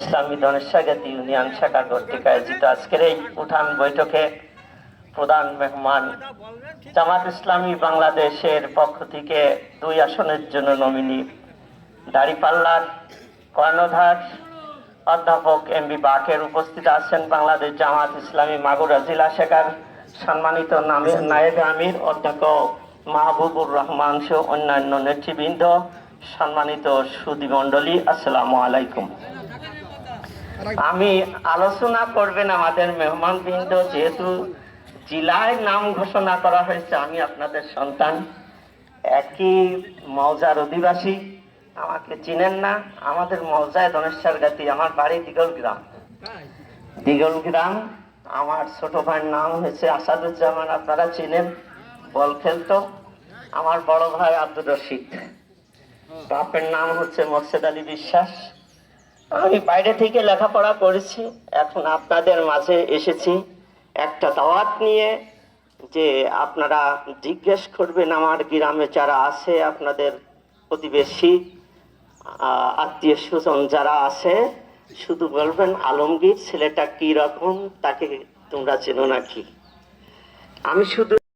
ইসলামী ধনেশ্বরগাতি union শাখা কর্তৃক আয়োজিত আজকের এই উঠান বৈঠকে প্রধান মেহমান জামাত ইসলামী বাংলাদেশের পক্ষ থেকে 2 আসনের জন্য নমিনি দাঁড়িপাল্লার কর্ণধার অধ্যাপক এমবি বাকের উপস্থিত আছেন। বাংলাদেশ জামাত ইসলামী মাগুরা জেলা শাখার সম্মানিত নায়েব আমির অধ্যক্ষ মাহবুবুর রহমান সহ অন্যান্য নেতৃবৃন্দ, সম্মানিত সুধীমণ্ডলী, আসসালামু আলাইকুম। আমি আলোচনা করবেন আমাদের মেহমানবৃন্দ। যেহেতু জেলায় নাম ঘোষণা করা হয়েছে, আমি আপনাদের সন্তান, একই মৌজার অধিবাসী, আমাকে চিনেন না। আমাদের মৌজায় ধনেশ্বরগাতি, আমার বাড়ি দিগলগ্রাম। আমার ছোট ভাইয়ের নাম হয়েছে আসাদুজ্জামান, আপনারা চিনেন, বল খেলতো। আমার বড় ভাই আব্দুর রশিদ, বাপের নাম হচ্ছে মোর্শেদ আলী বিশ্বাস। আমি বাইরে থেকে লেখাপড়া করেছি, এখন আপনাদের মাঝে এসেছি একটা দাওয়াত নিয়ে, যে আপনারা জিজ্ঞেস করবেন আমার গ্রামে যারা আছে, আপনাদের প্রতিবেশী আত্মীয় স্বজন যারা আছে, শুধু বলবেন আলমগীর ছেলেটা কি রকম, তাকে তোমরা চেনো নাকি। আমি শুধু